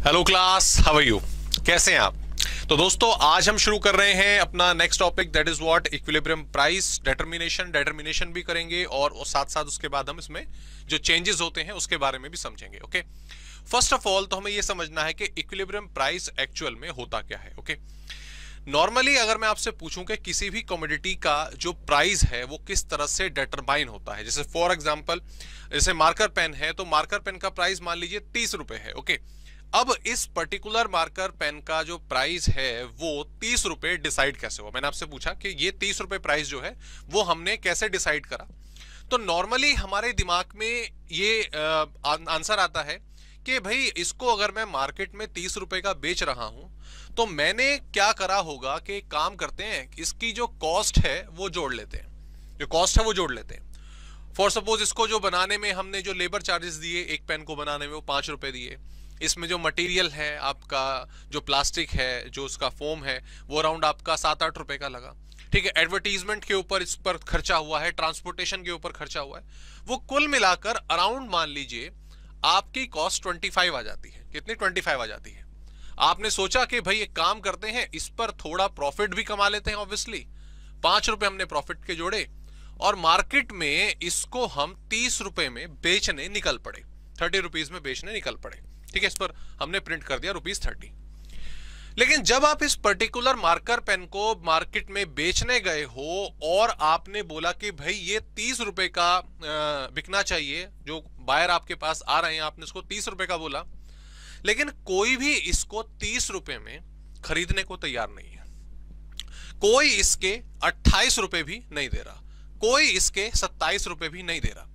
Hello class, how are you? कैसे हैं आप? तो दोस्तों, आज हम शुरू कर रहे हैं अपना next topic, that is what equilibrium price determination भी करेंगे और साथ साथ उसके बाद हम इसमें जो चेंजेस होते हैं उसके बारे में भी समझेंगे। ओके, फर्स्ट ऑफ ऑल तो हमें यह समझना है कि इक्विलिब्रियम प्राइस एक्चुअल में होता क्या है। ओके, नॉर्मली अगर मैं आपसे पूछूं कि किसी भी कमोडिटी का जो प्राइस है वो किस तरह से डिटरमाइन होता है, जैसे फॉर एग्जांपल जैसे मार्कर पेन है, तो मार्कर पेन का प्राइस मान लीजिए 30 रुपए है। ओके, अब इस पर्टिकुलर मार्कर पेन का जो प्राइस है वो 30 रुपए डिसाइड कैसे हुआ? मैंने आपसे पूछा कि ये 30 रुपए प्राइस जो है वो हमने कैसे डिसाइड करा। तो नॉर्मली हमारे दिमाग में ये आंसर आता है कि भाई इसको अगर मैं मार्केट में 30 रुपए का बेच रहा हूं तो मैंने क्या करा होगा कि काम करते हैं, इसकी जो कॉस्ट है वो जोड़ लेते हैं, जो कॉस्ट है वो जोड़ लेते हैं। फॉर सपोज इसको जो बनाने में हमने जो लेबर चार्जेस दिए एक पेन को बनाने में वो 5 रुपए दिए, इसमें जो मटेरियल है आपका जो प्लास्टिक है जो उसका फोम है वो अराउंड आपका 7-8 रुपए का लगा। ठीक है, एडवर्टीजमेंट के ऊपर इस पर खर्चा हुआ है, ट्रांसपोर्टेशन के ऊपर खर्चा हुआ है, वो कुल मिलाकर अराउंड मान लीजिए आपकी कॉस्ट 25 आ जाती है। कितनी? 25 आ जाती है। आपने सोचा कि भाई एक काम करते हैं, इस पर थोड़ा प्रॉफिट भी कमा लेते हैं। ऑब्वियसली 5 रुपए हमने प्रॉफिट के जोड़े और मार्केट में इसको हम 30 रुपए में बेचने निकल पड़े, 30 रुपीज में बेचने निकल पड़े। ठीक है, इस पर हमने प्रिंट कर दिया ₹30। लेकिन जब आप इस पर्टिकुलर मार्कर पेन को मार्केट में बेचने गए हो और आपने बोला कि भाई ये 30 रुपए का बिकना चाहिए, जो बायर आपके पास आ रहे हैं, आपने इसको 30 रुपए का बोला, लेकिन कोई भी इसको 30 रुपए में खरीदने को तैयार नहीं है। कोई इसके 28 रुपए भी नहीं दे रहा, कोई इसके 27 रुपए भी नहीं दे रहा।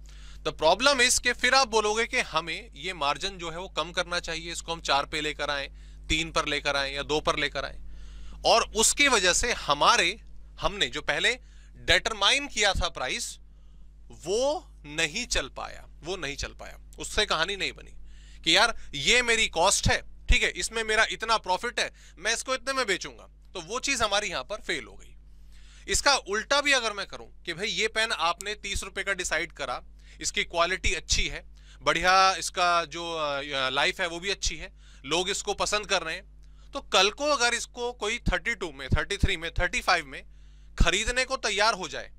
द प्रॉब्लम इज के फिर आप बोलोगे कि हमें ये मार्जिन जो है वो कम करना चाहिए, इसको हम 4 पे लेकर आए, 3 पर लेकर आए या 2 पर लेकर आए, और उसकी वजह से हमने जो पहले डिटरमाइन किया था प्राइस वो नहीं चल पाया, उससे कहानी नहीं बनी कि यार ये मेरी कॉस्ट है, ठीक है, इसमें मेरा इतना प्रॉफिट है, मैं इसको इतने में बेचूंगा, तो वो चीज हमारी यहां पर फेल हो गई। इसका उल्टा भी अगर मैं करूं कि भाई ये पेन आपने 30 रुपए का डिसाइड करा, इसकी क्वालिटी अच्छी है, बढ़िया, इसका जो लाइफ है वो भी अच्छी है, लोग इसको पसंद कर रहे हैं, तो कल को अगर इसको कोई 32 में, 33 में, 35 में खरीदने को तैयार हो जाए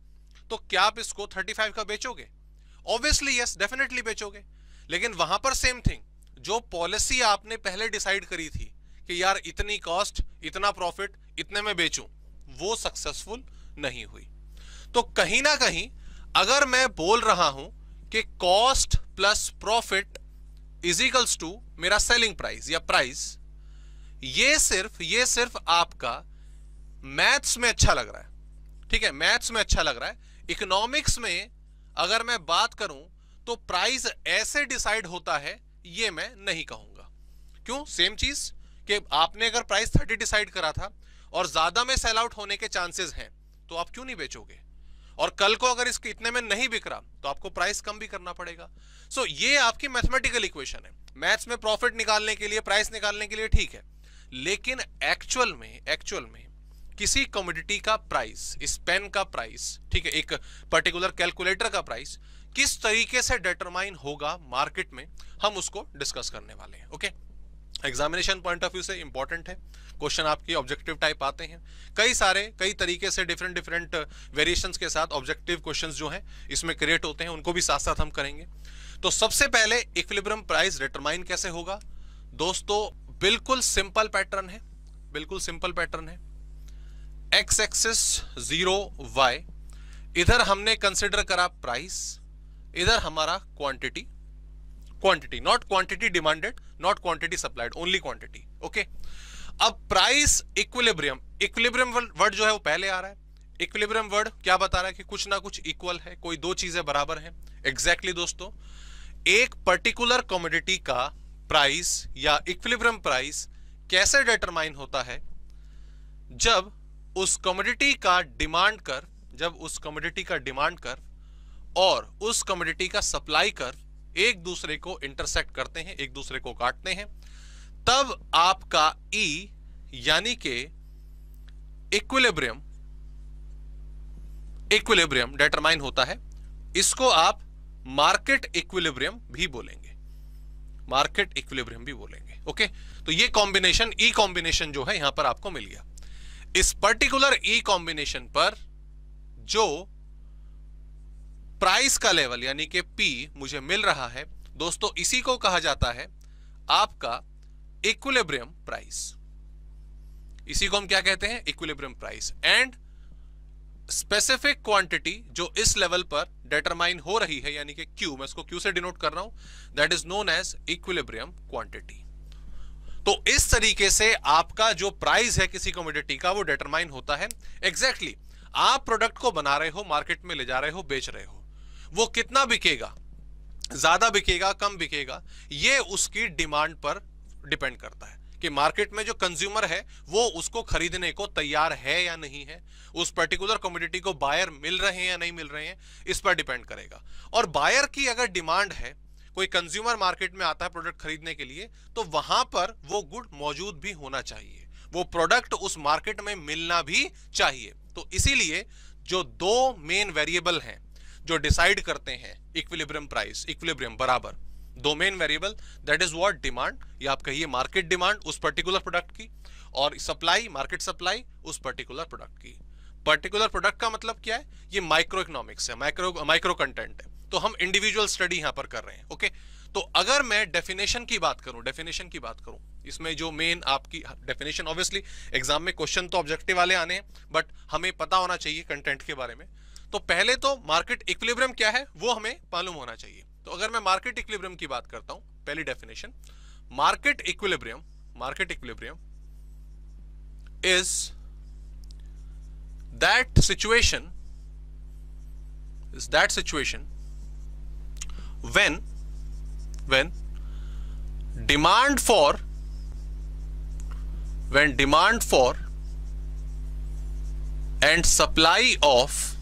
तो क्या आप इसको 35 का बेचोगे? ऑब्वियसली यस, डेफिनेटली बेचोगे। लेकिन वहां पर सेम थिंग, जो पॉलिसी आपने पहले डिसाइड करी थी कि यार इतनी कॉस्ट, इतना प्रॉफिट, इतने में बेचूं, वो सक्सेसफुल नहीं हुई। तो कहीं ना कहीं अगर मैं बोल रहा हूं कि cost plus profit is equals to मेरा सेलिंग प्राइस या प्राइस, ये सिर्फ आपका मैथ्स में अच्छा लग रहा है। ठीक है, मैथ्स में अच्छा लग रहा है। इकोनॉमिक्स में अगर मैं बात करूं तो प्राइस ऐसे डिसाइड होता है, ये मैं नहीं कहूंगा। क्यों? सेम चीज कि आपने अगर प्राइस 30 डिसाइड करा था और ज्यादा में सेल आउट होने के चांसेस हैं, तो आप क्यों नहीं बेचोगे? और कल को अगर इसके इतने में नहीं बिक रहा तो आपको प्राइस कम भी करना पड़ेगा। सो ये आपकी मैथमेटिकल इक्वेशन है। मैथ्स में प्रॉफिट निकालने के लिए, प्राइस निकालने के लिए ठीक है, लेकिन एक्चुअल में किसी कमोडिटी का प्राइस, इस पेन का प्राइस, ठीक है, एक पर्टिकुलर कैलकुलेटर का प्राइस किस तरीके से डिटरमाइन होगा मार्केट में, हम उसको डिस्कस करने वाले हैं। Okay, examination point of view से इंपॉर्टेंट है। क्वेश्चन आपके ऑब्जेक्टिव टाइप आते हैं, कई तरीके से डिफरेंट वेरिएशंस के साथ ऑब्जेक्टिव क्वेश्चंस जो हैं इसमें क्रिएट होते हैं, उनको भी साथ साथ हम करेंगे। तो सबसे पहले इक्विलिब्रियम प्राइस डिटरमाइन कैसे होगा दोस्तों? बिल्कुल सिंपल पैटर्न है, बिल्कुल सिंपल पैटर्न है। एक्स एक्सिस 0 y, इधर हमने कंसिडर करा प्राइस, इधर हमारा quantity, not quantity demanded, not quantity supplied, only quantity. Okay, अब प्राइस इक्विलिब्रियम वर्ड जो है वो पहले आ रहा है। इक्विलिब्रियम वर्ड क्या बता रहा है कि कुछ ना कुछ इक्वल है, कोई दो चीजें बराबर हैं। एग्जैक्टली दोस्तों, एक पर्टिकुलर कमोडिटी का प्राइस या इक्विलिब्रियम प्राइस कैसे डिटरमाइन होता है? जब उस कमोडिटी का डिमांड कर और उस कमोडिटी का सप्लाई कर्व एक दूसरे को इंटरसेक्ट करते हैं, एक दूसरे को काटते हैं, तब आपका E यानी कि इक्विलिब्रियम डिटरमाइन होता है। इसको आप मार्केट इक्विलिब्रियम भी बोलेंगे, ओके, तो ये कॉम्बिनेशन ई कॉम्बिनेशन जो है यहां पर आपको मिल गया। इस पर्टिकुलर ई कॉम्बिनेशन पर जो प्राइस का लेवल यानी कि पी मुझे मिल रहा है दोस्तों, इसी को कहा जाता है आपका इक्विलिब्रियम प्राइस। इसी को हम क्या कहते हैं? Equilibrium price. And specific quantity जो इस लेवल पर डिटरमाइन हो रही है यानी कि क्यू, मैं इसको क्यू से डिनोट कर रहा हूं, that is known as equilibrium quantity. तो इस तरीके से आपका जो प्राइस है किसी कमोडिटी का वो डिटरमाइन होता है। एग्जैक्टली आप प्रोडक्ट को बना रहे हो, मार्केट में ले जा रहे हो, बेच रहे हो, वो कितना बिकेगा, ज्यादा बिकेगा, कम बिकेगा, ये उसकी डिमांड पर डिपेंड करता है कि मार्केट में जो कंज्यूमर है वो उसको खरीदने को तैयार है या नहीं है, उस पर्टिकुलर कमोडिटी को बायर मिल रहे हैं या नहीं मिल रहे हैं, इस पर डिपेंड करेगा। और बायर की अगर डिमांड है, कोई कंज्यूमर मार्केट में आता है प्रोडक्ट खरीदने के लिए, तो वहां पर वो गुड मौजूद भी होना चाहिए, वो प्रोडक्ट उस मार्केट में मिलना भी चाहिए। तो इसीलिए जो दो मेन वेरिएबल हैं जो डिसाइड करते हैं इक्विलिब्रियम प्राइस, इक्विलिब्रियम बराबर दो main variable, that is what, demand या आप कहिए मार्केट डिमांड उस पर्टिकुलर प्रोडक्ट की, और सप्लाई, मार्केट सप्लाई उस पर्टिकुलर प्रोडक्ट की। पर्टिकुलर प्रोडक्ट का मतलब क्या है? ये माइक्रो इकोनॉमिक्स है, माइक्रो कंटेंट है, तो हम इंडिविजुअल स्टडी यहां पर कर रहे हैं। ओके, तो अगर मैं डेफिनेशन की बात करूं, इसमें जो मेन आपकी डेफिनेशन, ऑब्वियसली एग्जाम में क्वेश्चन तो ऑब्जेक्टिव वाले आने हैं, बट हमें पता होना चाहिए कंटेंट के बारे में। तो पहले तो मार्केट इक्विलिब्रियम क्या है वो हमें मालूम होना चाहिए। तो अगर मैं मार्केट इक्विलिब्रियम की बात करता हूं, पहली definition, market equilibrium is that situation when demand for and supply of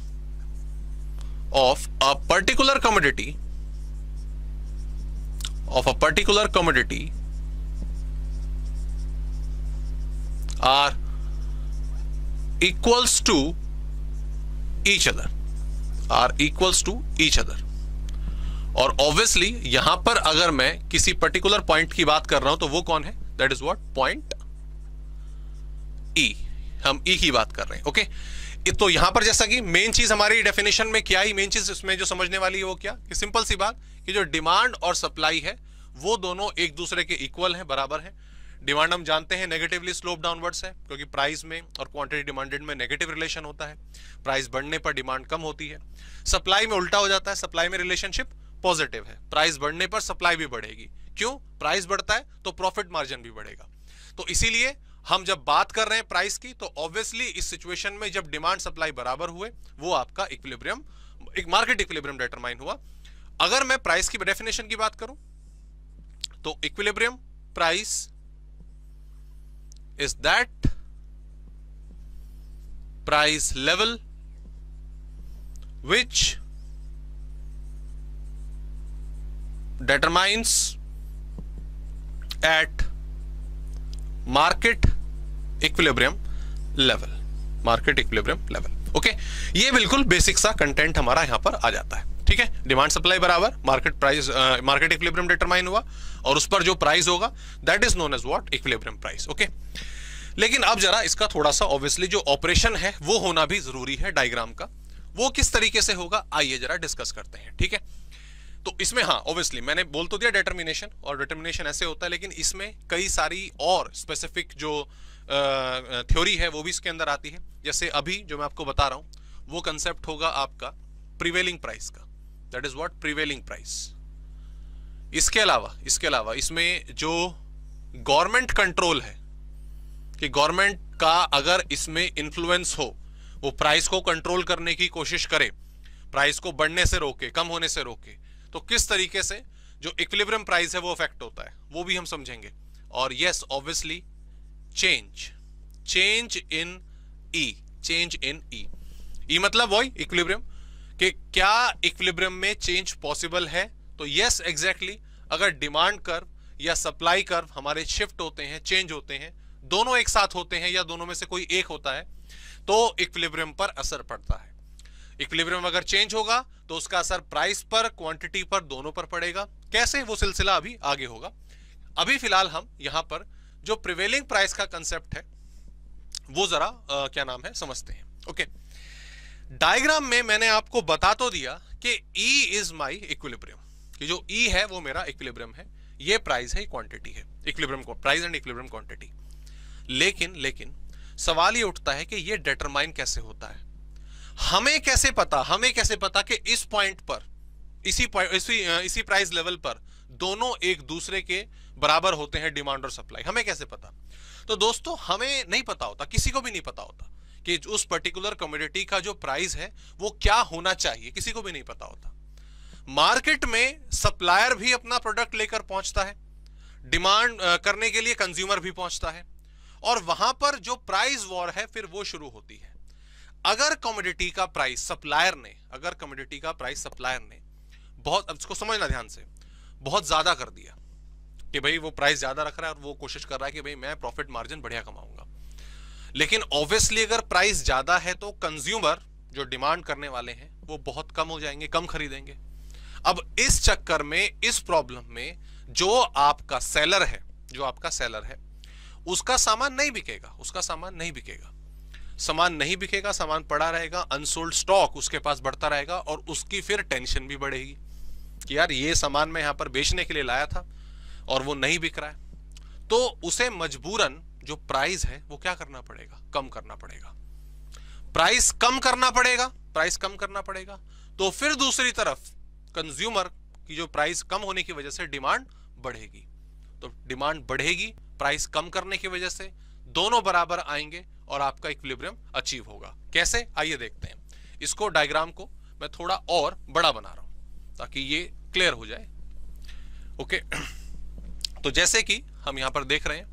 a particular commodity are equals to each other, और ऑब्वियसली यहां पर अगर मैं किसी पर्टिकुलर पॉइंट की बात कर रहा हूं तो वो कौन है? दैट इज व्हाट, पॉइंट ई, हम ई की बात कर रहे हैं। ओके, तो यहां पर जैसा कि मेन चीज हमारी डेफिनेशन में क्या ही मेन चीज इसमें जो समझने वाली है वो क्या, कि सिंपल सी बात कि जो डिमांड और सप्लाई है वो दोनों एक दूसरे के इक्वल हैं, बराबर है। डिमांड हम जानते हैं नेगेटिवली स्लोप डाउनवर्ड्स है, क्योंकि प्राइस में और क्वांटिटी डिमांडेड में नेगेटिव रिलेशन होता है, प्राइस बढ़ने पर डिमांड कम होती है। सप्लाई में उल्टा हो जाता है, सप्लाई में रिलेशनशिप पॉजिटिव है, प्राइस बढ़ने पर सप्लाई भी बढ़ेगी। क्यों? प्राइस बढ़ता है तो प्रॉफिट मार्जिन भी बढ़ेगा। तो इसीलिए हम जब बात कर रहे हैं प्राइस की, तो ऑब्वियसली इस सिचुएशन में जब डिमांड सप्लाई बराबर हुए वो आपका इक्विलिब्रियम, एक मार्केट इक्विलिब्रियम डिटरमाइन हुआ। अगर मैं प्राइस की डेफिनेशन की बात करूं तो equilibrium price is that price level which determines at market equilibrium level, okay, ये बिल्कुल बेसिक सा कंटेंट हमारा यहां पर आ जाता है। ठीक है, डिमांड सप्लाई बराबर market price, market equilibrium determine हुआ और उस पर जो प्राइस होगा that is known as what, equilibrium price. Okay, लेकिन अब जरा इसका थोड़ा सा ऑब्वियसली जो ऑपरेशन है वो होना भी जरूरी है डायग्राम का, वो किस तरीके से होगा आइए जरा डिस्कस करते हैं। ठीक है, तो इसमें हाँ ऑब्वियसली मैंने बोल तो दिया डिटरमिनेशन, और डिटरमिनेशन ऐसे होता है, लेकिन इसमें कई सारी और स्पेसिफिक जो थ्योरी है वो भी इसके अंदर आती है। जैसे अभी जो मैं आपको बता रहा हूं वो कंसेप्ट होगा आपका प्रिवेलिंग प्राइस का, that is what, prevailing price. इसके अलावा इसमें जो गवर्नमेंट कंट्रोल है, कि गवर्नमेंट का अगर इसमें इन्फ्लुएंस हो, वो प्राइस को कंट्रोल करने की कोशिश करे, प्राइस को बढ़ने से रोके, कम होने से रोके, तो किस तरीके से जो इक्विलिब्रियम प्राइस है वो अफेक्ट होता है वो भी हम समझेंगे। और यस ऑब्वियसली चेंज इन ई मतलब वही इक्विलिब्रियम, कि क्या इक्विलिब्रियम में चेंज पॉसिबल है? तो यस एग्जैक्टली, अगर डिमांड कर्व या सप्लाई कर्व हमारे शिफ्ट होते हैं, चेंज होते हैं, दोनों एक साथ होते हैं या दोनों में से कोई एक होता है, तो इक्विलिब्रियम पर असर पड़ता है। इक्विलिब्रियम अगर चेंज होगा तो उसका असर प्राइस पर, क्वांटिटी पर, दोनों पर पड़ेगा। कैसे, वो सिलसिला अभी आगे होगा। अभी फिलहाल हम यहां पर जो प्रिवेलिंग प्राइस का कंसेप्ट है वो जरा क्या नाम है समझते हैं। ओके, डायग्राम में मैंने आपको बता तो दिया कि E इज माई इक्विलिब्रियम, कि जो E है वो मेरा इक्विलिब्रियम है, ये प्राइस है, क्वांटिटी है, इक्विलिब्रियम को प्राइस एंड इक्विलिब्रियम क्वांटिटी। लेकिन सवाल ये उठता है कि ये डिटरमाइन कैसे होता है, हमें कैसे पता कि इस पॉइंट पर इसी प्राइस लेवल पर दोनों एक दूसरे के बराबर होते हैं, डिमांड और सप्लाई, हमें कैसे पता? तो दोस्तों हमें नहीं पता होता, किसी को भी नहीं पता होता कि उस पर्टिकुलर कमोडिटी का जो प्राइस है वो क्या होना चाहिए, किसी को भी नहीं पता होता। मार्केट में सप्लायर भी अपना प्रोडक्ट लेकर पहुंचता है, डिमांड करने के लिए कंज्यूमर भी पहुंचता है, और वहां पर जो प्राइस वॉर है फिर वो शुरू होती है। अगर कमोडिटी का प्राइस सप्लायर ने बहुत, अब इसको समझना ध्यान से, बहुत ज्यादा कर दिया कि भाई वो प्राइस ज्यादा रख रहा है और वो कोशिश कर रहा है कि भाई मैं प्रॉफिट मार्जिन बढ़िया कमाऊंगा, लेकिन ऑब्वियसली अगर प्राइस ज्यादा है तो कंज्यूमर जो डिमांड करने वाले हैं वो बहुत कम हो जाएंगे, कम खरीदेंगे। अब इस चक्कर में, इस प्रॉब्लम में जो आपका सेलर है उसका सामान नहीं बिकेगा, सामान पड़ा रहेगा, अनसोल्ड स्टॉक उसके पास बढ़ता रहेगा, और उसकी फिर टेंशन भी बढ़ेगी कि यार ये सामान मैं यहां पर बेचने के लिए लाया था और वो नहीं बिक रहा है। तो उसे मजबूरन जो प्राइस है वो क्या करना पड़ेगा, कम करना पड़ेगा, प्राइस कम करना पड़ेगा। तो फिर दूसरी तरफ कंज्यूमर की जो प्राइस कम होने की वजह से डिमांड बढ़ेगी, तो डिमांड बढ़ेगी प्राइस कम करने की वजह से, दोनों बराबर आएंगे और आपका इक्विलिब्रियम अचीव होगा। कैसे, आइए देखते हैं। इसको डायग्राम को मैं थोड़ा और बड़ा बना रहा हूं ताकि ये क्लियर हो जाए। ओके, तो जैसे कि हम यहां पर देख रहे हैं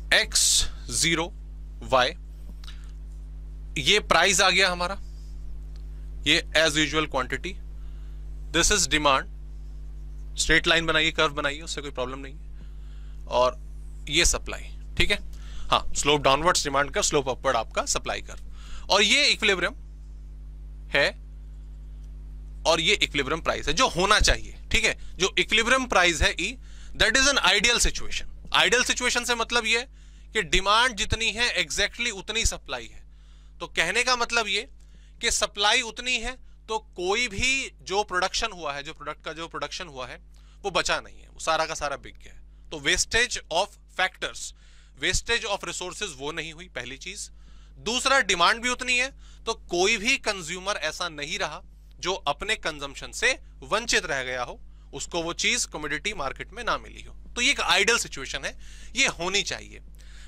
X0Y, ये प्राइस आ गया हमारा, ये as usual quantity, this is demand, straight line बनाइए, कर्व बनाइए, उससे कोई प्रॉब्लम नहीं है, और ये सप्लाई, ठीक है, हाँ, स्लोप डाउनवर्ड्स डिमांड का, स्लोप अपवर्ड आपका सप्लाई कर्व, और ये इक्विलिब्रियम है, और ये इक्विलिब्रियम प्राइस है जो होना चाहिए, ठीक है। जो इक्विलिब्रियम प्राइस है E, that is an ideal situation. Ideal situation से मतलब ये कि डिमांड जितनी है एग्जैक्टली उतनी सप्लाई है, तो कहने का मतलब ये कि सप्लाई उतनी है तो कोई भी जो प्रोडक्शन हुआ है, जो प्रोडक्ट का जो प्रोडक्शन हुआ है वो बचा नहीं है, वो सारा का सारा बिक गया है, तो wastage of factors, wastage of resources वो नहीं हुई, पहली चीज। दूसरा, डिमांड भी उतनी है तो कोई भी कंज्यूमर ऐसा नहीं रहा जो अपने कंजम्पशन से वंचित रह गया हो, उसको वो चीज कमोडिटी मार्केट में ना मिली हो। तो ये एक आइडियल सिचुएशन है, ये होनी चाहिए।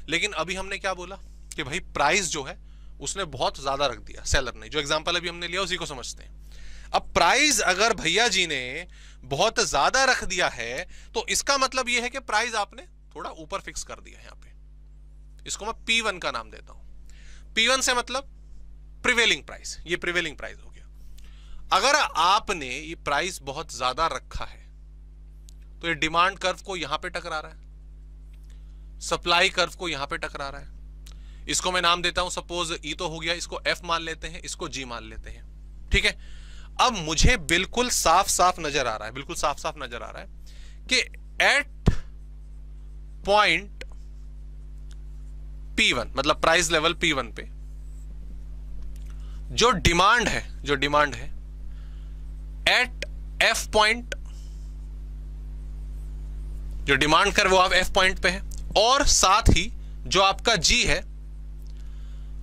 लेकिन अभी हमने क्या बोला कि भाई प्राइस जो है उसने बहुत ज्यादा रख दिया, सेलर ने, जो एग्जांपल अभी हमने लिया उसी को समझते हैं। अब प्राइस अगर भैया जी ने बहुत ज्यादा रख दिया है तो इसका मतलब यह है कि प्राइस आपने थोड़ा ऊपर फिक्स कर दिया। यहां पे इसको मैं P1 का नाम देता हूं। P1 से मतलब प्रिवेलिंग प्राइस, ये प्रिवेलिंग प्राइस हो गया। अगर आपने ये प्राइस बहुत ज्यादा रखा है तो ये डिमांड कर्व को यहां पे टकरा रहा है, सप्लाई कर्व को यहां पे टकरा रहा है। इसको मैं नाम देता हूं, सपोज E तो हो गया, इसको F मान लेते हैं, इसको G मान लेते हैं, ठीक है। अब मुझे बिल्कुल साफ साफ नजर आ रहा है, बिल्कुल साफ साफ नजर आ रहा है कि एट पॉइंट P1 मतलब प्राइस लेवल P1 पे जो डिमांड है एट F पॉइंट, जो डिमांड कर वो आप F पॉइंट पे है, और साथ ही जो आपका G है,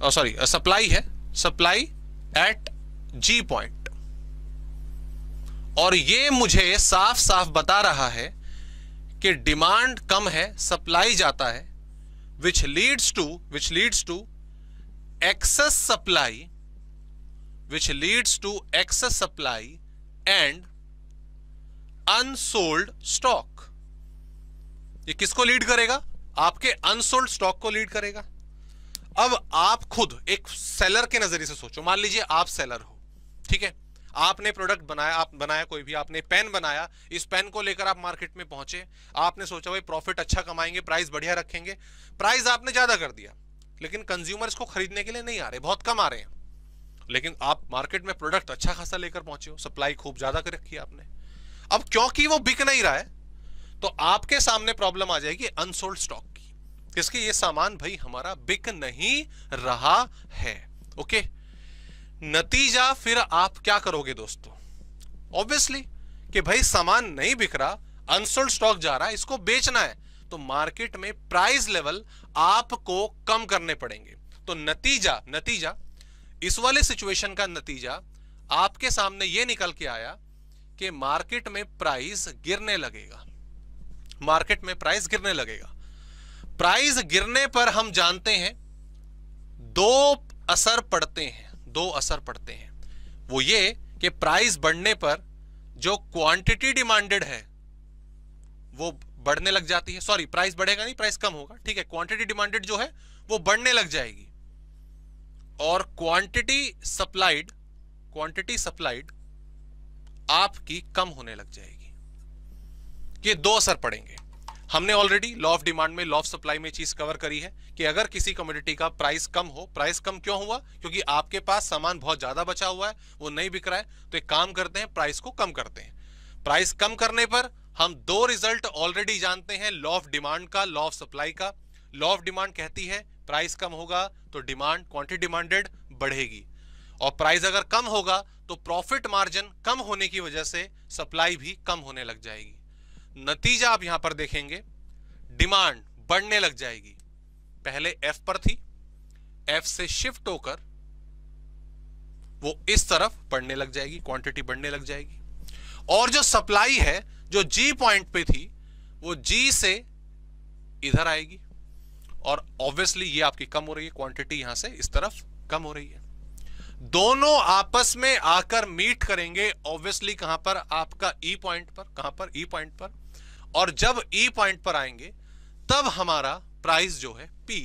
सॉरी सप्लाई है, सप्लाई एट G पॉइंट। और ये मुझे साफ साफ बता रहा है कि डिमांड कम है, सप्लाई जाता है, which leads to excess supply and unsold stock। ये किसको लीड करेगा? आपके अनसोल्ड स्टॉक को लीड करेगा। अब आप खुद एक सेलर के नजरिए से सोचो, मान लीजिए आप सेलर हो, ठीक है, आपने प्रोडक्ट बनाया, आप बनाया कोई भी, आपने पेन बनाया, इस पेन को लेकर आप मार्केट में पहुंचे, आपने सोचा भाई प्रॉफिट अच्छा कमाएंगे, प्राइस बढ़िया रखेंगे, प्राइस आपने ज्यादा कर दिया, लेकिन कंज्यूमर इसको खरीदने के लिए नहीं आ रहे, बहुत कम आ रहे हैं। लेकिन आप मार्केट में प्रोडक्ट अच्छा खासा लेकर पहुंचे हो, सप्लाई खूब ज्यादा कर रखी है आपने। अब क्योंकि वो बिक नहीं रहा है तो आपके सामने प्रॉब्लम आ जाएगी अनसोल्ड स्टॉक की, किसकी? ये सामान भाई हमारा बिक नहीं रहा है। ओके, नतीजा फिर आप क्या करोगे दोस्तों? ऑब्वियसली कि भाई सामान नहीं बिक रहा, अनसोल्ड स्टॉक जा रहा है, इसको बेचना है, तो मार्केट में प्राइस लेवल आपको कम करने पड़ेंगे। तो नतीजा इस वाले सिचुएशन का नतीजा आपके सामने यह निकल के आया कि मार्केट में प्राइस गिरने लगेगा। मार्केट में प्राइस गिरने लगेगा। प्राइस गिरने पर हम जानते हैं दो असर पड़ते हैं। वो ये कि प्राइस बढ़ने पर जो क्वांटिटी डिमांडेड है वो बढ़ने लग जाती है। सॉरी, प्राइस बढ़ेगा नहीं, प्राइस कम होगा, ठीक है। क्वांटिटी डिमांडेड जो है वो बढ़ने लग जाएगी और क्वांटिटी सप्लाइड आपकी कम होने लग जाएगी। ये दो असर पड़ेंगे। हमने ऑलरेडी लॉ ऑफ डिमांड में, लॉ ऑफ सप्लाई में चीज कवर करी है कि अगर किसी कमोडिटी का प्राइस कम हो, प्राइस कम क्यों हुआ? क्योंकि आपके पास सामान बहुत ज्यादा बचा हुआ है, वो नहीं बिक रहा है, तो एक काम करते हैं, प्राइस को कम करते हैं। प्राइस कम करने पर हम दो रिजल्ट ऑलरेडी जानते हैं, लॉ ऑफ डिमांड का, लॉ ऑफ सप्लाई का। लॉ ऑफ डिमांड कहती है प्राइस कम होगा तो डिमांड, क्वांटिटी डिमांडेड बढ़ेगी, और प्राइस अगर कम होगा तो प्रॉफिट मार्जिन कम होने की वजह से सप्लाई भी कम होने लग जाएगी। नतीजा आप यहां पर देखेंगे, डिमांड बढ़ने लग जाएगी। पहले एफ पर थी, एफ से शिफ्ट होकर वो इस तरफ बढ़ने लग जाएगी, क्वांटिटी बढ़ने लग जाएगी। और जो सप्लाई है, जो जी पॉइंट पे थी, वो जी से इधर आएगी, और ऑब्वियसली ये आपकी कम हो रही है, क्वांटिटी यहां से इस तरफ कम हो रही है। दोनों आपस में आकर मीट करेंगे, ऑब्वियसली कहां पर? आपका ई पॉइंट पर। कहां पर? ई पॉइंट पर। और जब ई पॉइंट पर आएंगे तब हमारा प्राइस जो है पी,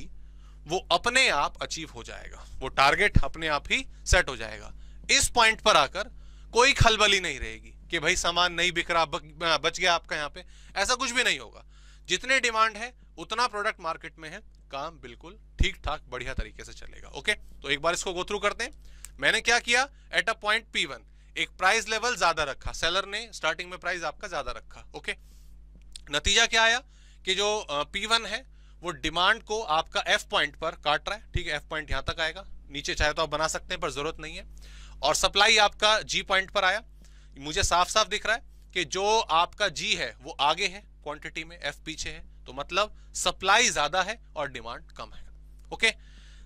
वो अपने आप अचीव हो जाएगा, वो टारगेट अपने आप ही सेट हो जाएगा। इस पॉइंट पर आकर कोई खलबली नहीं रहेगी कि भाई सामान नहीं बिक रहा, बच गया आपका यहां पे, ऐसा कुछ भी नहीं होगा। जितने डिमांड है उतना प्रोडक्ट मार्केट में है, काम बिल्कुल ठीक ठाक बढ़िया तरीके से चलेगा। ओके, तो एक बार इसको गो थ्रू करते हैं। मैंने क्या किया? एट अ पॉइंट P1 एक प्राइस लेवल ज्यादा रखा, सेलर ने स्टार्टिंग में प्राइस आपका ज्यादा रखा। ओके, नतीजा क्या आया कि जो P1 है वो डिमांड को आपका F पॉइंट पर काट रहा है, ठीक है। F पॉइंट यहां तक आएगा, नीचे चाहे तो आप बना सकते हैं पर जरूरत नहीं है। और सप्लाई आपका G पॉइंट पर आया। मुझे साफ साफ दिख रहा है कि जो आपका G है वो आगे है क्वांटिटी में, F पीछे है, तो मतलब सप्लाई ज्यादा है और डिमांड कम है। ओके,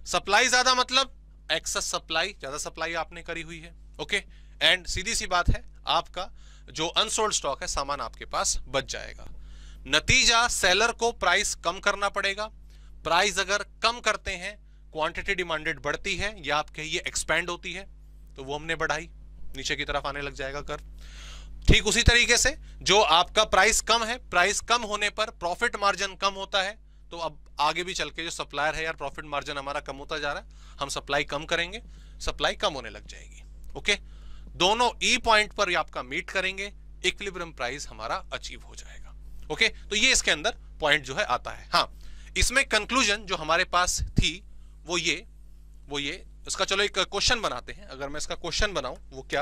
सप्लाई ज्यादा मतलब एक्सेस सप्लाई, ज्यादा सप्लाई आपने करी हुई है। ओके, एंड सीधी सी बात है, आपका जो अनसोल्ड स्टॉक है, सामान आपके पास बच जाएगा। नतीजा, सेलर को प्राइस कम करना पड़ेगा। प्राइस अगर कम करते हैं, क्वांटिटी डिमांडेड बढ़ती है, या आप कहिए एक्सपैंड होती है, तो वो हमने बढ़ाई, नीचे की तरफ आने लग जाएगा कर्व। ठीक उसी तरीके से जो आपका प्राइस कम है, प्राइस कम होने पर प्रॉफिट मार्जिन कम होता है, तो अब आगे भी चल के जो सप्लायर है यार, प्रॉफिट मार्जिन हमारा कम होता जा रहा है, हम सप्लाई कम करेंगे, सप्लाई कम होने लग जाएगी। ओके, दोनों ई पॉइंट पर आपका मीट करेंगे, इक्विलिब्रियम प्राइस हमारा अचीव हो जाएगा। ओके, तो ये इसके अंदर पॉइंट जो है आता है। हाँ, इसमें कंक्लूजन जो हमारे पास थी वो ये इसका चलो एक क्वेश्चन बनाते हैं। अगर मैं इसका क्वेश्चन बनाऊं, वो क्या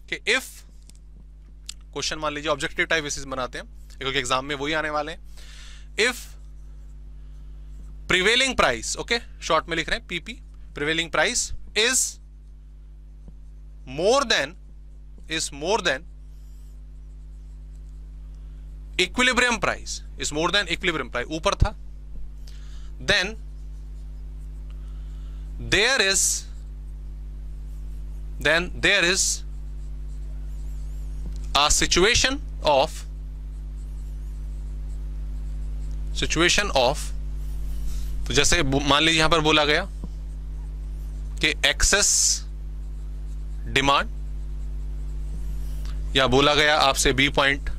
कि इफ क्वेश्चन, मान लीजिए ऑब्जेक्टिव टाइप बेसिस बनाते हैं, क्योंकि एग्जाम में वही आने वाले हैं। If prevailing price, okay short में लिख रहे हैं PP, prevailing price is more than equilibrium price, is more than equilibrium price, ऊपर था, then there is a situation of, तो जैसे मान लीजिए यहां पर बोला गया कि एक्सेस डिमांड, या बोला गया आपसे बी पॉइंट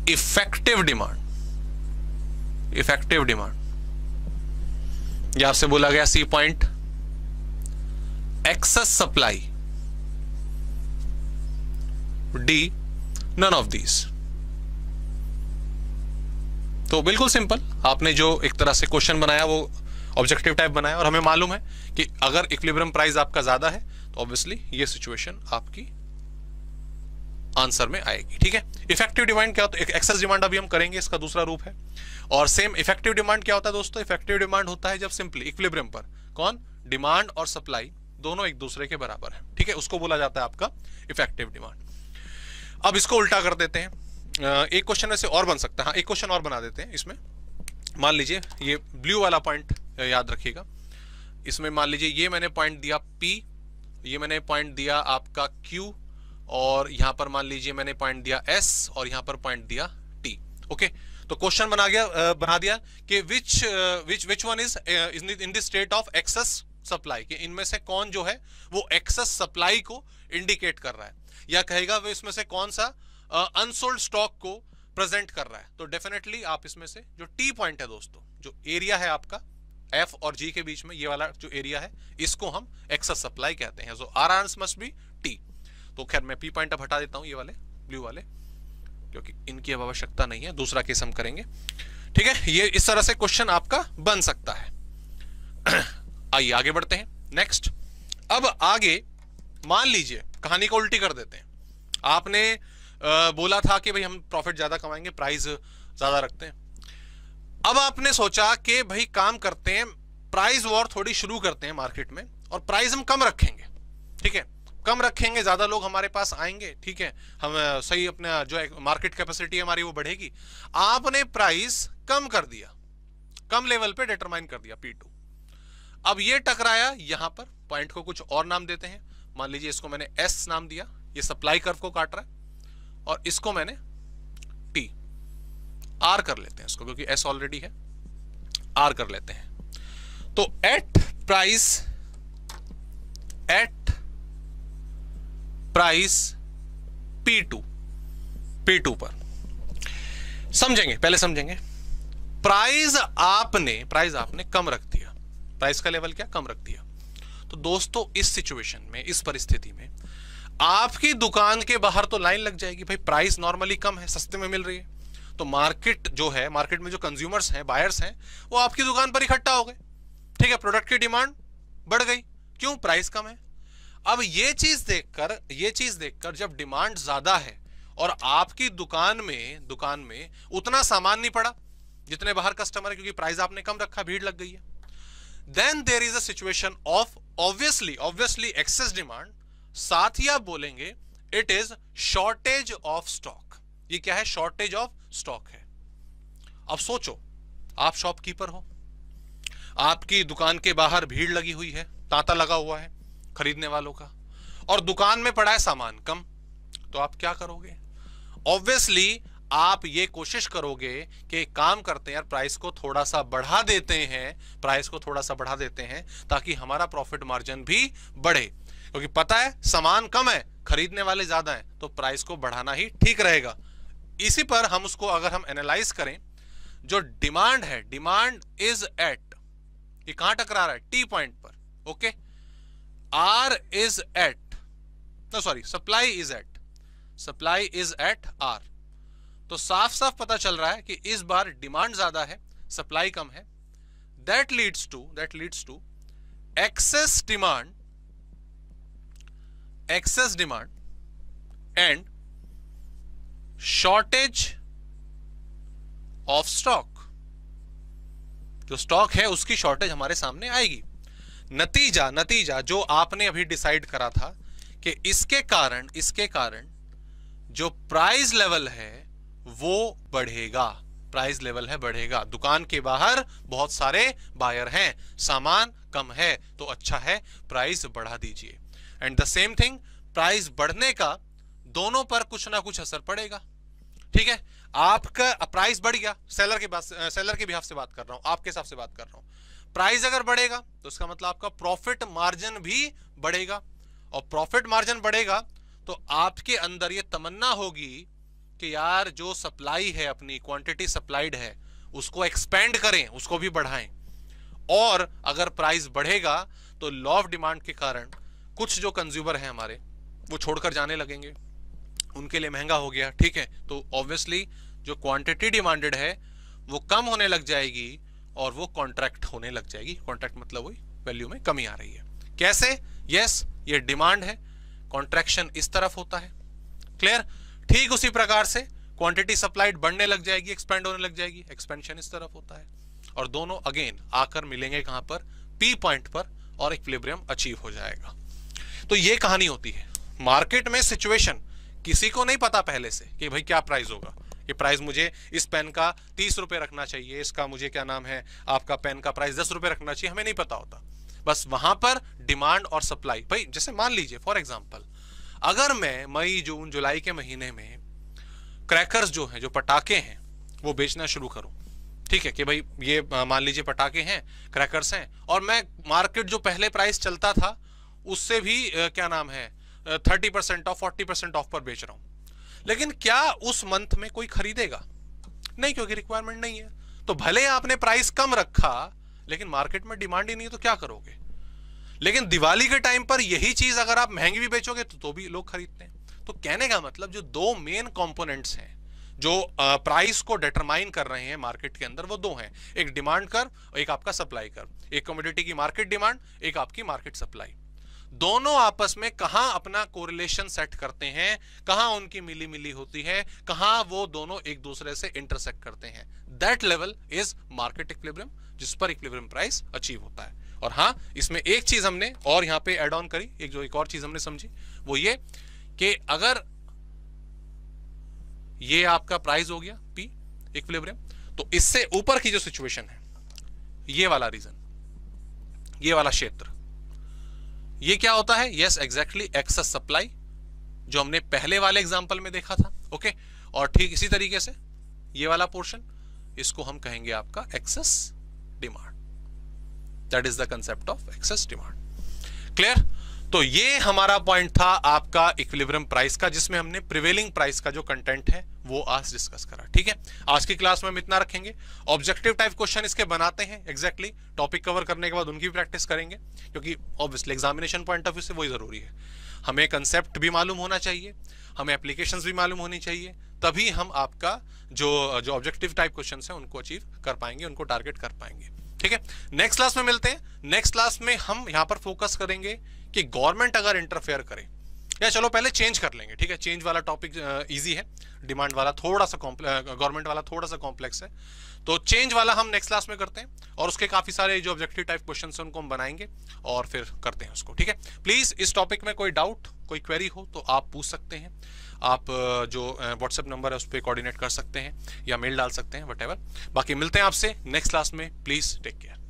इफेक्टिव डिमांड, या आपसे बोला गया C point excess supply, D none of these. तो बिल्कुल सिंपल, आपने जो एक तरह से क्वेश्चन बनाया वो ऑब्जेक्टिव टाइप बनाया, और हमें मालूम है कि अगर इक्विलिब्रियम प्राइस आपका ज्यादा है तो ऑब्वियसली ये सिचुएशन आपकी आंसर में आएगी। ठीक है, इफेक्टिव डिमांड क्या होता है, एक्सेस डिमांड अभी हम करेंगे, इसका दूसरा रूप है। और सेम इफेक्टिव डिमांड क्या होता है दोस्तों, इफेक्टिव डिमांड होता है जब सिंपली इक्विलिब्रियम पर कौन, डिमांड और सप्लाई दोनों एक दूसरे के बराबर है। ठीक है, उसको बोला जाता है आपका इफेक्टिव डिमांड। अब इसको उल्टा कर देते हैं, एक क्वेश्चन में से और बन सकता है। हाँ, एक क्वेश्चन और बना देते हैं इसमें। मान लीजिए ये ब्लू वाला पॉइंट याद रखिएगा, इसमें मान लीजिए ये मैंने पॉइंट दिया P, ये मैंने पॉइंट दिया आपका Q, और यहां पर मान लीजिए मैंने पॉइंट दिया S, और यहां पर पॉइंट दिया T। ओके, तो क्वेश्चन बना दिया कि which one is in the state of excess supply, कि इनमें से कौन जो है वो एक्सेस सप्लाई को इंडिकेट कर रहा है, या कहेगा वो इसमें से कौन सा अनसोल्ड स्टॉक को प्रेजेंट कर रहा है। तो डेफिनेटली आप इसमें से जो टी पॉइंट है दोस्तों, जो एरिया है आपका एफ और जी के बीच में, ये वाला जो एरिया है, इसको हम एक्सेस सप्लाई कहते हैं। So our answer must be T. तो खैर मैं पी पॉइंट अब हटा देता हूं, ये वाले ब्लू वाले, क्योंकि इनकी अब आवश्यकता नहीं है, दूसरा केस हम करेंगे। ठीक है, ये इस तरह से क्वेश्चन आपका बन सकता है। आइए आगे बढ़ते हैं नेक्स्ट। अब आगे मान लीजिए कहानी को उल्टी कर देते हैं। आपने बोला था कि भाई हम प्रॉफिट ज्यादा कमाएंगे, प्राइस ज्यादा रखते हैं। अब आपने सोचा कि भाई काम करते हैं, प्राइस वॉर थोड़ी शुरू करते हैं मार्केट में, और प्राइस हम कम रखेंगे। ठीक है, कम रखेंगे, ज्यादा लोग हमारे पास आएंगे। ठीक है, हम सही अपना जो मार्केट कैपेसिटी है हमारी वो बढ़ेगी। आपने प्राइस कम कर दिया, कम लेवल पे डिटरमाइन कर दिया P2। अब ये टकराया, यहां पर पॉइंट को कुछ और नाम देते हैं। मान लीजिए इसको मैंने S नाम दिया, ये सप्लाई कर्व को काट रहा है, और इसको मैंने T, R कर लेते हैं इसको, क्योंकि S ऑलरेडी है, R कर लेते हैं। तो एट प्राइस P2 पर समझेंगे, पहले समझेंगे। प्राइस आपने कम रख दिया, प्राइस का लेवल क्या कम रख दिया। तो दोस्तों इस सिचुएशन में, इस परिस्थिति में आपकी दुकान के बाहर तो लाइन लग जाएगी। भाई प्राइस नॉर्मली कम है, सस्ते में मिल रही है, तो मार्केट जो है, मार्केट में जो कंज्यूमर्स हैं, बायर्स हैं, वो आपकी दुकान पर इकट्ठा हो गए। ठीक है, प्रोडक्ट की डिमांड बढ़ गई, क्यों, प्राइस कम है। अब ये चीज देखकर जब डिमांड ज्यादा है और आपकी दुकान में उतना सामान नहीं पड़ा जितने बाहर कस्टमर है, क्योंकि प्राइस आपने कम रखा, भीड़ लग गई है, then there is a situation of obviously excess demand. साथ ही आप बोलेंगे it is shortage of stock. ये क्या है, शॉर्टेज ऑफ स्टॉक है। अब सोचो, आप शॉपकीपर हो, आपकी दुकान के बाहर भीड़ लगी हुई है, तांता लगा हुआ है खरीदने वालों का, और दुकान में पड़ा है सामान कम, तो आप क्या करोगे। ऑब्वियसली आप ये कोशिश करोगे कि काम करते हैं यार, प्राइस को थोड़ा सा बढ़ा देते हैं, ताकि हमारा प्रॉफिट मार्जिन भी बढ़े, क्योंकि पता है सामान कम है, खरीदने वाले ज्यादा हैं, तो प्राइस को बढ़ाना ही ठीक रहेगा। इसी पर हम उसको अगर हम एनालाइज करें, जो डिमांड है, डिमांड इज एट, ये कहां टकरा रहा है, टी पॉइंट पर। Okay, R is at, no sorry, supply is at R. तो साफ साफ पता चल रहा है कि इस बार डिमांड ज्यादा है, सप्लाई कम है। That leads to excess demand and shortage of stock. जो स्टॉक है उसकी शॉर्टेज हमारे सामने आएगी। नतीजा जो आपने अभी डिसाइड करा था कि इसके कारण जो प्राइस लेवल है वो बढ़ेगा। दुकान के बाहर बहुत सारे बायर हैं, सामान कम है, तो अच्छा है प्राइस बढ़ा दीजिए। And the same thing, price बढ़ने का दोनों पर कुछ ना कुछ असर पड़ेगा। ठीक है, आपका प्राइस बढ़ गया, सेलर के बिहाफ से बात कर रहा हूं, आपके हिसाब से बात कर रहा हूं। प्राइस अगर बढ़ेगा तो इसका मतलब आपका प्रॉफिट मार्जिन भी बढ़ेगा, और प्रॉफिट मार्जिन बढ़ेगा तो आपके अंदर ये तमन्ना होगी कि यार जो सप्लाई है, अपनी क्वांटिटी सप्लाइड है, उसको एक्सपेंड करें, उसको भी बढ़ाएं। और अगर प्राइस बढ़ेगा तो लॉ ऑफ डिमांड के कारण कुछ जो कंज्यूमर हैं हमारे, वो छोड़कर जाने लगेंगे, उनके लिए महंगा हो गया। ठीक है, तो ऑब्वियसली जो क्वांटिटी डिमांडेड है वो कम होने लग जाएगी और वो कॉन्ट्रैक्ट होने लग जाएगी। कॉन्ट्रैक्ट मतलब वही वैल्यू में कमी आ रही है। कैसे, यस, ये डिमांड है, कॉन्ट्रैक्शन इस तरफ होता है। क्लियर। ठीक उसी प्रकार से क्वांटिटी सप्लाइड बढ़ने लग जाएगी, एक्सपेंड होने लग जाएगी, एक्सपेंशन इस तरफ होता है, और दोनों अगेन आकर मिलेंगे कहां पर, पी पॉइंट पर, और इक्विलिब्रियम अचीव हो जाएगा। तो ये कहानी होती है मार्केट में। सिचुएशन किसी को नहीं पता पहले से कि भाई क्या प्राइस होगा, ये प्राइस मुझे इस पेन का 30 रुपए रखना चाहिए, इसका मुझे क्या नाम है आपका पेन का प्राइस 10 रुपए रखना चाहिए, हमें नहीं पता होता। बस वहां पर डिमांड और सप्लाई, भाई जैसे मान लीजिए फॉर एग्जांपल, अगर मैं मई जून जुलाई के महीने में क्रैकर्स जो हैं, जो पटाखे हैं, वो बेचना शुरू करूं, ठीक है कि भाई ये मान लीजिए पटाखे हैं, क्रैकर्स हैं, और मैं मार्केट जो पहले प्राइस चलता था उससे भी क्या नाम है 30% ऑफ 40% ऑफ पर बेच रहा हूं, लेकिन क्या उस मंथ में कोई खरीदेगा? नहीं, क्योंकि रिक्वायरमेंट नहीं है। तो भले आपने प्राइस कम रखा लेकिन मार्केट में डिमांड ही नहीं है, तो क्या करोगे? लेकिन दिवाली के टाइम पर यही चीज अगर आप महंगी भी बेचोगे तो भी लोग खरीदते हैं। तो कहने का मतलब जो दो मेन कंपोनेंट्स हैं जो प्राइस को डिटरमाइन कर रहे हैं मार्केट के अंदर, वो दो हैं, एक डिमांड कर्व, एक आपका सप्लाई कर्व। एक कमोडिटी की मार्केट डिमांड, एक आपकी मार्केट सप्लाई। दोनों आपस में कहां अपना कोरिलेशन सेट करते हैं, कहां उनकी मिली मिली होती है, कहां वो दोनों एक दूसरे से इंटरसेक्ट करते हैं, that level is market equilibrium, जिस पर इक्विलिब्रियम प्राइस अचीव होता है। और हाँ, इसमें एक चीज हमने और यहां पे ऐड ऑन करी, एक और चीज हमने समझी, वो ये कि अगर ये आपका प्राइस हो गया पी इक्विलिब्रियम, तो इससे ऊपर की जो सिचुएशन है, ये वाला रीजन, ये वाला क्षेत्र, ये क्या होता है? यस एग्जैक्टली, एक्सेस सप्लाई, जो हमने पहले वाले एग्जांपल में देखा था। ओके, और ठीक इसी तरीके से ये वाला पोर्शन, इसको हम कहेंगे आपका excess demand. That is the concept of excess demand. Clear? तो ये हमारा पॉइंट था आपका इक्विलिब्रियम प्राइस का, जिसमें हमने प्रिवेलिंग प्राइस का जो कंटेंट है वो आज डिस्कस करा। ठीक है, आज की क्लास में हम इतना रखेंगे। ऑब्जेक्टिव टाइप क्वेश्चन इसके बनाते हैं एग्जैक्टली, टॉपिक कवर करने के बाद उनकी भी प्रैक्टिस करेंगे, क्योंकि obviously examination point of view से वही जरूरी है। हमें कंसेप्ट भी मालूम होना चाहिए, हमें एप्लीकेशंस भी मालूम होनी चाहिए, तभी हम आपका जो ऑब्जेक्टिव टाइप क्वेश्चन है उनको अचीव कर पाएंगे, उनको टारगेट कर पाएंगे। ठीक है, नेक्स्ट क्लास में मिलते हैं। नेक्स्ट क्लास में हम यहां पर फोकस करेंगे कि गवर्नमेंट अगर इंटरफेयर करे, या चलो पहले चेंज कर लेंगे। ठीक है, चेंज वाला टॉपिक इजी है, डिमांड वाला थोड़ा सा गवर्नमेंट वाला थोड़ा सा कॉम्प्लेक्स है, तो चेंज वाला हम नेक्स्ट क्लास में करते हैं, और उसके काफी सारे जो ऑब्जेक्टिव टाइप क्वेश्चन हैं उनको हम बनाएंगे और फिर करते हैं उसको। ठीक है, प्लीज इस टॉपिक में कोई डाउट, कोई क्वेरी हो तो आप पूछ सकते हैं। आप जो व्हाट्सएप नंबर है उस पर कोऑर्डिनेट कर सकते हैं या मेल डाल सकते हैं, व्हाटएवर। बाकी मिलते हैं आपसे नेक्स्ट क्लास में। Please take care.